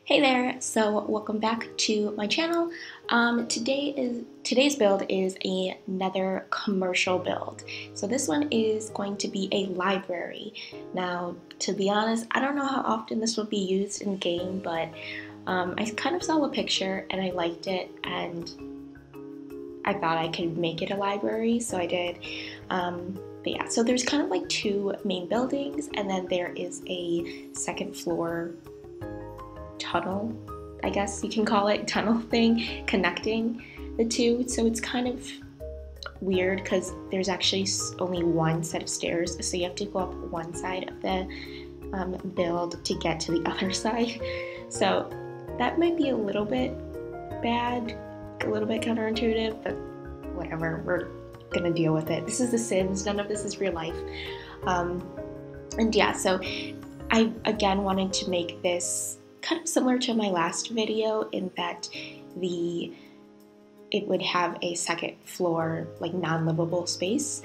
Hey there, so welcome back to my channel. Today's build is another commercial build. So this one is going to be a library. Now, to be honest, I don't know how often this will be used in game, but I kind of saw a picture and I liked it and I thought I could make it a library, so I did. But yeah, so there's kind of like two main buildings and then there is a second floor tunnel, I guess you can call it, tunnel thing connecting the two. So it's kind of weird because there's actually only one set of stairs, so you have to go up one side of the build to get to the other side. So that might be a little bit bad, a little bit counterintuitive, but whatever, we're gonna deal with it. This is The Sims, none of this is real life. And yeah, so I again wanted to make this kind of similar to my last video in that it would have a second floor, like non-livable space,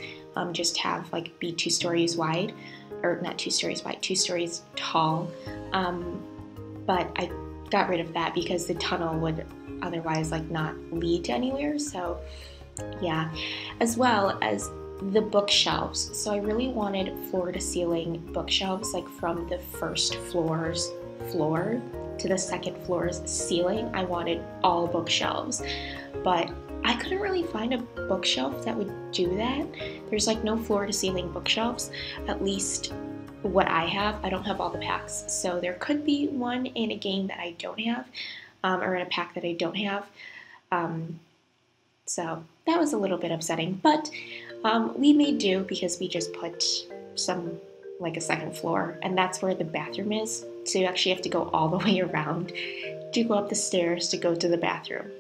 just have like be 2 stories wide, or not 2 stories wide, 2 stories tall. But I got rid of that because the tunnel would otherwise like not lead to anywhere. So yeah, as well as the bookshelves. So I really wanted floor to ceiling bookshelves, like from the first floor to the second floor's ceiling. I wanted all bookshelves, but I couldn't really find a bookshelf that would do that. There's like no floor to ceiling bookshelves, at least what I have. I don't have all the packs, so there could be one in a game that I don't have, or in a pack that I don't have. So that was a little bit upsetting, but we made do because we just put like a second floor, and that's where the bathroom is. So you actually have to go all the way around to go up the stairs to go to the bathroom.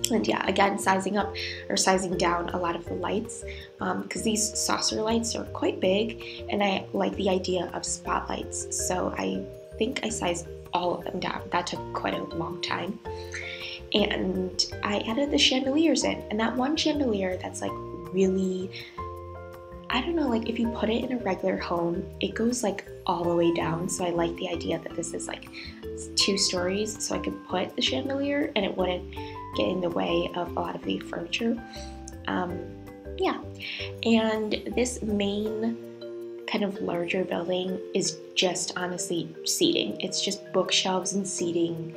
And yeah, again, sizing up or sizing down a lot of the lights, because these saucer lights are quite big and I like the idea of spotlights. So I think I sized all of them down. That took quite a long time. And I added the chandeliers in, and that one chandelier that's like really, I don't know, like if you put it in a regular home, it goes like all the way down. So I like the idea that this is like 2 stories, so I could put the chandelier and it wouldn't get in the way of a lot of the furniture. Yeah, and this main kind of larger building is just honestly seating. It's just bookshelves and seating.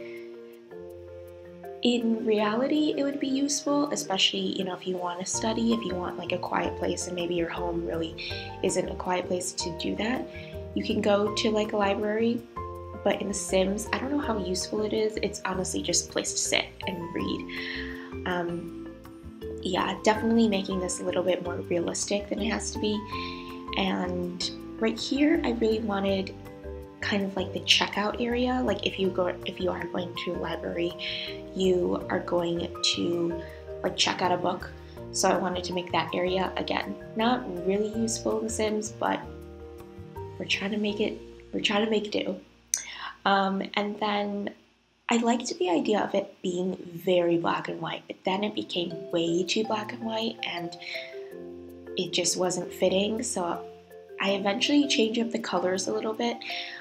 In reality, it would be useful, especially, you know, if you want to study, if you want like a quiet place and maybe your home really isn't a quiet place to do that. You can go to like a library, but in The Sims, I don't know how useful it is. It's honestly just a place to sit and read. Yeah, definitely making this a little bit more realistic than it has to be. And right here, I really wanted kind of like the checkout area. Like if you are going to a library, you are going to like check out a book. So I wanted to make that area, again, not really useful in The Sims, but we're trying to make do. And then I liked the idea of it being very black and white, but then it became way too black and white and it just wasn't fitting. So I eventually changed up the colors a little bit.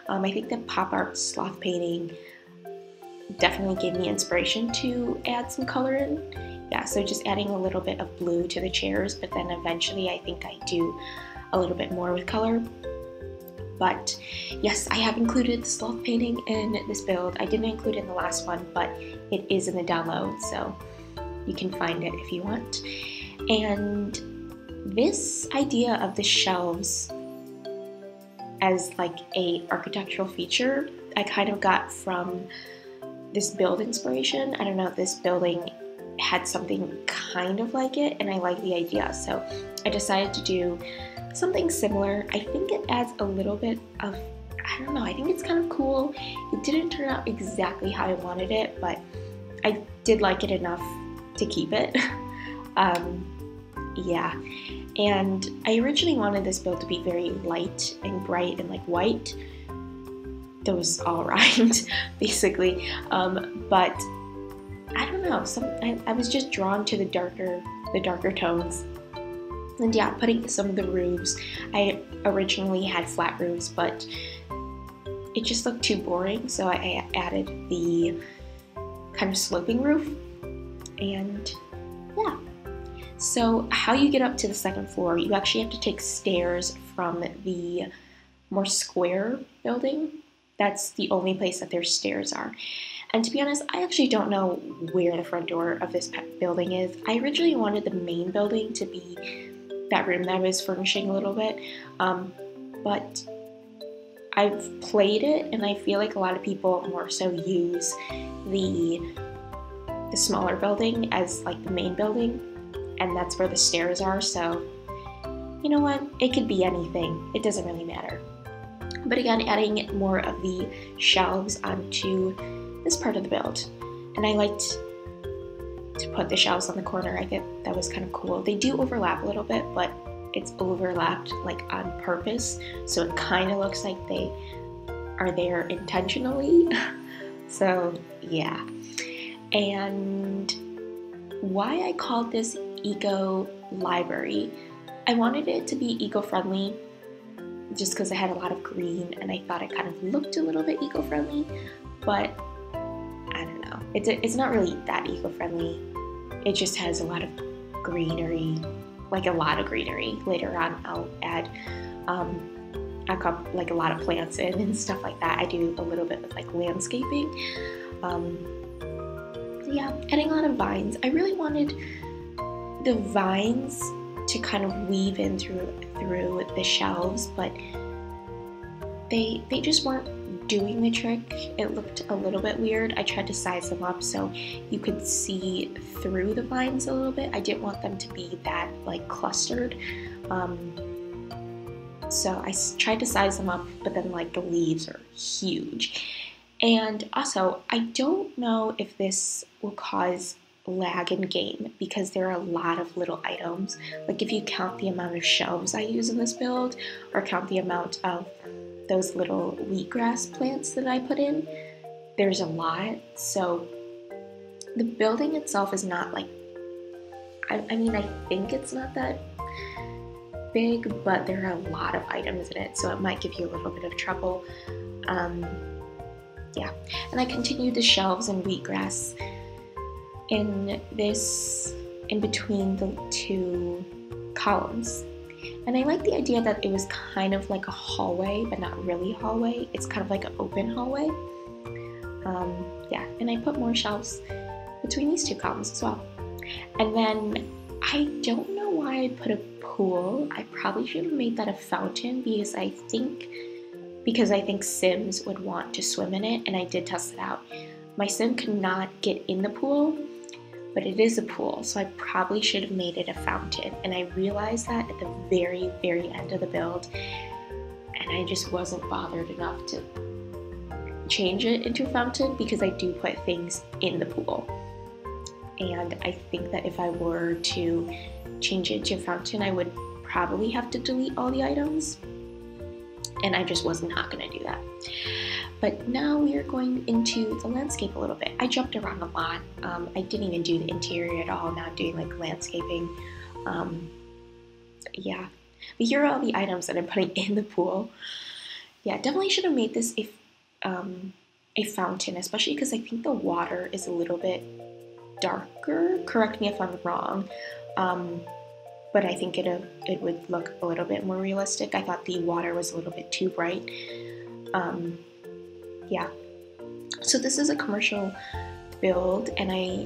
I think that pop art sloth painting definitely gave me inspiration to add some color in. Yeah, so just adding a little bit of blue to the chairs, but then eventually I think I do a little bit more with color. But yes, I have included the sloth painting in this build. I didn't include it in the last one, but it is in the download, so you can find it if you want. And this idea of the shelves as like a architectural feature, I kind of got from this build inspiration. I don't know, this building had something kind of like it and I like the idea. So I decided to do something similar. I think it adds a little bit of, I don't know, I think it's kind of cool. It didn't turn out exactly how I wanted it, but I did like it enough to keep it. Yeah, and I originally wanted this build to be very light and bright and like white. Those all rhymed, basically. But I don't know, I was just drawn to the darker tones. And yeah, putting some of the roofs, I originally had flat roofs, but it just looked too boring, so I added the kind of sloping roof. And yeah. So how you get up to the second floor, you actually have to take stairs from the more square building. That's the only place that their stairs are. And to be honest, I actually don't know where the front door of this building is. I originally wanted the main building to be that room that I was furnishing a little bit, but I've played it, and I feel like a lot of people more so use the smaller building as like the main building, and that's where the stairs are. So you know what, it could be anything, it doesn't really matter. But again, adding more of the shelves onto this part of the build, and I liked to put the shelves on the corner. I think that was kind of cool. They do overlap a little bit, but it's overlapped like on purpose, so it kind of looks like they are there intentionally. So yeah. And why I called this eco library, I wanted it to be eco-friendly just because it had a lot of green, and I thought it kind of looked a little bit eco-friendly, but I don't know, it's not really that eco-friendly. It just has a lot of greenery, like a lot of greenery. Later on I'll add like a lot of plants in and stuff like that. I do a little bit with like landscaping. Yeah, adding a lot of vines. I really wanted the vines to kind of weave in through the shelves, but they just weren't doing the trick. It looked a little bit weird. I tried to size them up so you could see through the vines a little bit. I didn't want them to be that like clustered. So I tried to size them up, but then like the leaves are huge. And also, I don't know if this will cause lag in game because there are a lot of little items. Like if you count the amount of shelves I use in this build, or count the amount of those little wheatgrass plants that I put in, there's a lot. So the building itself is not like, I mean, I think it's not that big, but there are a lot of items in it, so it might give you a little bit of trouble. Yeah, and I continued the shelves and wheatgrass in between the two columns. And I like the idea that it was kind of like a hallway, but not really a hallway. It's kind of like an open hallway. Yeah, and I put more shelves between these two columns as well. And then I don't know why I put a pool. I probably should have made that a fountain because I think Sims would want to swim in it, and I did test it out. My Sim could not get in the pool, but it is a pool, so I probably should have made it a fountain, and I realized that at the very, very end of the build, and I just wasn't bothered enough to change it into a fountain because I do put things in the pool. And I think that if I were to change it to a fountain, I would probably have to delete all the items, and I just was not going to do that. But now we are going into the landscape a little bit. I jumped around a lot. I didn't even do the interior at all. Now I'm doing like landscaping. Yeah, but here are all the items that I'm putting in the pool. Yeah, definitely should have made this a fountain, especially because I think the water is a little bit darker. Correct me if I'm wrong. But I think it would look a little bit more realistic. I thought the water was a little bit too bright. Yeah. So this is a commercial build, and I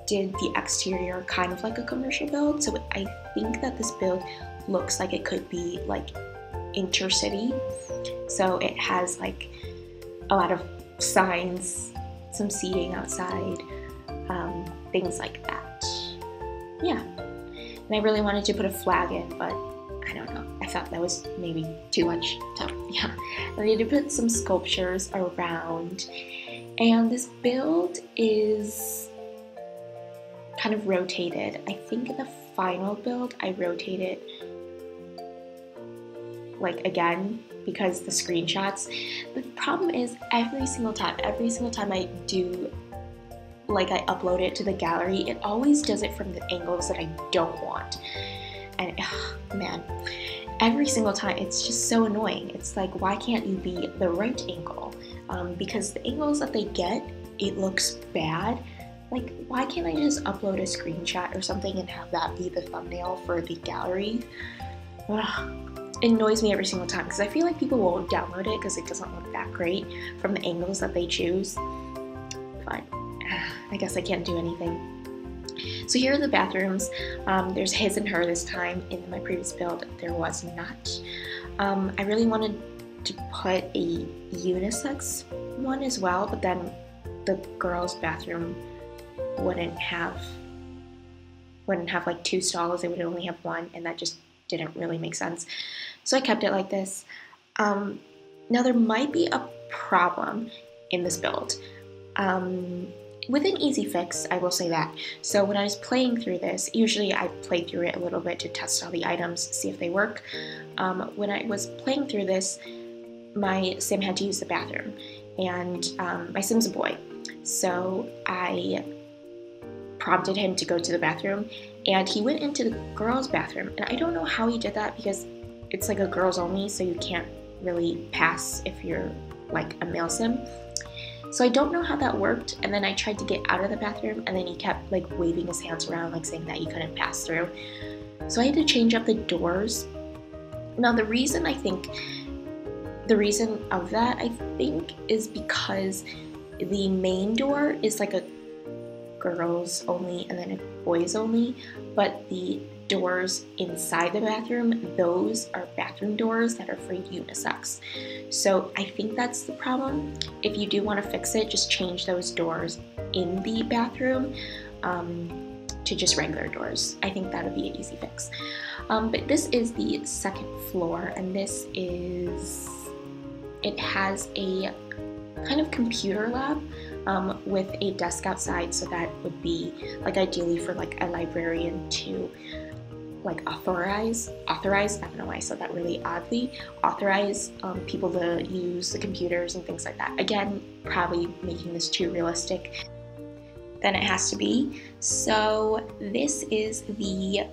did the exterior kind of like a commercial build. So I think that this build looks like it could be like intercity. So it has like a lot of signs, some seating outside, things like that. Yeah. And I really wanted to put a flag in, but I don't know. I thought that was maybe too much. So yeah, I need to put some sculptures around. And this build is kind of rotated. I think in the final build, I rotated like again because the screenshots. The problem is every single time I do, like I upload it to the gallery, it always does it from the angles that I don't want. And man, every single time it's just so annoying. It's like, why can't you be the right angle? Because the angles that they get, it looks bad. Like, why can't I just upload a screenshot or something and have that be the thumbnail for the gallery? It annoys me every single time because I feel like people won't download it because it doesn't look that great from the angles that they choose. But I guess I can't do anything. So here are the bathrooms. There's his and her this time. In my previous build, there was not. I really wanted to put a unisex one as well, but then the girls' bathroom wouldn't have like 2 stalls. It would only have 1, and that just didn't really make sense. So I kept it like this. Now there might be a problem in this build. With an easy fix, I will say that. So when I was playing through this, usually I play through it a little bit to test all the items, see if they work. When I was playing through this, my sim had to use the bathroom, and my sim's a boy. So I prompted him to go to the bathroom, and he went into the girls' bathroom. And I don't know how he did that because it's like a girls only, so you can't really pass if you're like a male sim. So I don't know how that worked, and then I tried to get out of the bathroom, and then he kept like waving his hands around, like saying that he couldn't pass through. So I had to change up the doors. Now the reason of that, I think, is because the main door is like a girls only and then a boys only, but the doors inside the bathroom, those are bathroom doors that are for unisex. So I think that's the problem. If you do want to fix it, just change those doors in the bathroom to just regular doors. I think that would be an easy fix. But this is the 2nd floor, and it has a kind of computer lab with a desk outside, so that would be like ideally for like a librarian to like authorize, I don't know why I said that really oddly, authorize people to use the computers and things like that. Again, probably making this too realistic than it has to be. So this is the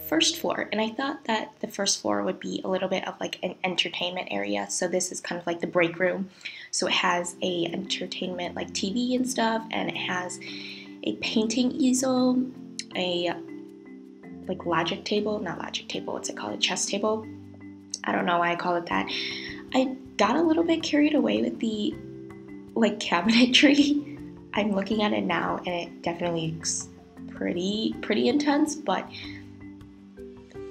1st floor, and I thought that the 1st floor would be a little bit of like an entertainment area. So this is kind of like the break room. So it has a entertainment like TV and stuff, and it has a painting easel, a like logic table, not logic table, what's it called, a chess table? I don't know why I call it that. I got a little bit carried away with the like cabinetry. I'm looking at it now, and it definitely looks pretty intense, but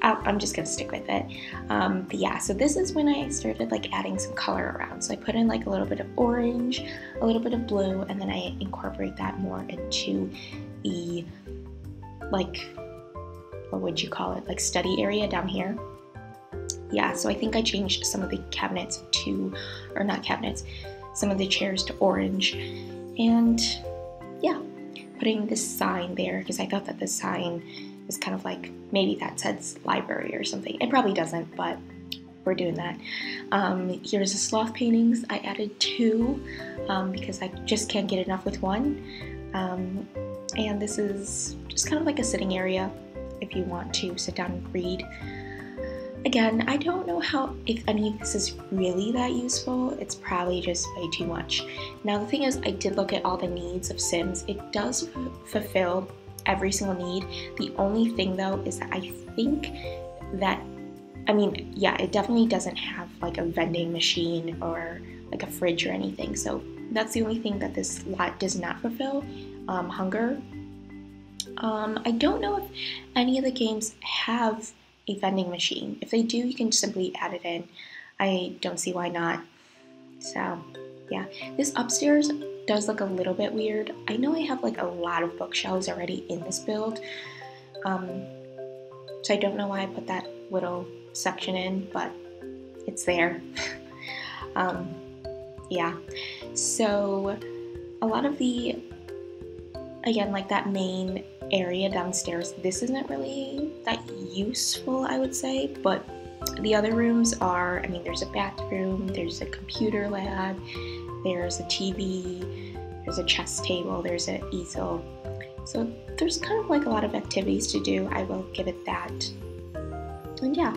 I'm just gonna stick with it. But yeah, so this is when I started like adding some color around. So I put in like a little bit of orange, a little bit of blue, and then I incorporate that more into the like, what would you call it, like study area down here. Yeah, so I think I changed some of the cabinets to, or not cabinets, some of the chairs to orange. And yeah, putting this sign there because I thought that this sign is kind of like, maybe that says library or something. It probably doesn't, but we're doing that. Here's the sloth paintings. I added 2 because I just can't get enough with 1. And this is just kind of like a sitting area if you want to sit down and read. Again, I don't know if any of this is really that useful. It's probably just way too much. Now the thing is, I did look at all the needs of Sims. It does fulfill every single need. The only thing though is that I think that, I mean, yeah, it definitely doesn't have like a vending machine or like a fridge or anything. So that's the only thing that this lot does not fulfill, hunger. I don't know if any of the games have a vending machine. If they do, you can simply add it in. I don't see why not. So yeah, this upstairs does look a little bit weird. I know I have like a lot of bookshelves already in this build, so I don't know why I put that little section in, but it's there. Yeah, so a lot of the, again, like that main area downstairs, this isn't really that useful, I would say, but the other rooms are, I mean, there's a bathroom, there's a computer lab, there's a TV, there's a chess table, there's an easel. So there's kind of like a lot of activities to do, I will give it that. And yeah,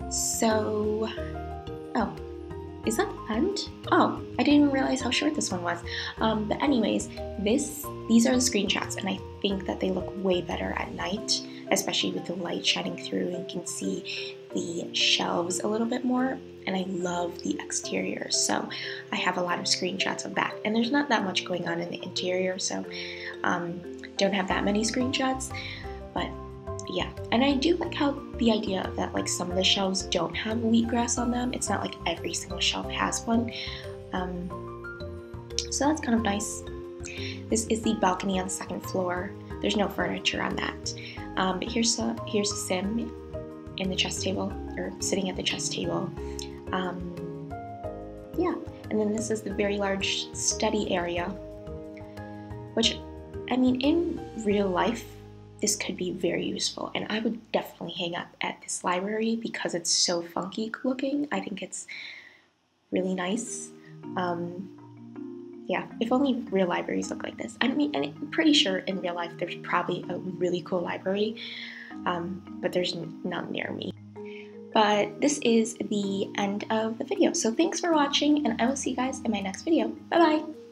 so, oh, is that the end? Oh, I didn't even realize how short this one was. But anyways, these are the screenshots, and I think that they look way better at night, especially with the light shining through, and you can see the shelves a little bit more. And I love the exterior, so I have a lot of screenshots of that. And there's not that much going on in the interior, so don't have that many screenshots. But yeah, and I do like how the idea that like some of the shelves don't have wheatgrass on them. It's not like every single shelf has one. So that's kind of nice. This is the balcony on the second floor. There's no furniture on that. But here's a sim in the chess table, or sitting at the chess table. Yeah, and then this is the very large study area, which, I mean, in real life, this could be very useful, and I would definitely hang out at this library because it's so funky looking. I think it's really nice. Yeah, if only real libraries look like this. I mean, and I'm pretty sure in real life there's probably a really cool library, but there's none near me. But this is the end of the video. So thanks for watching, and I will see you guys in my next video. Bye-bye!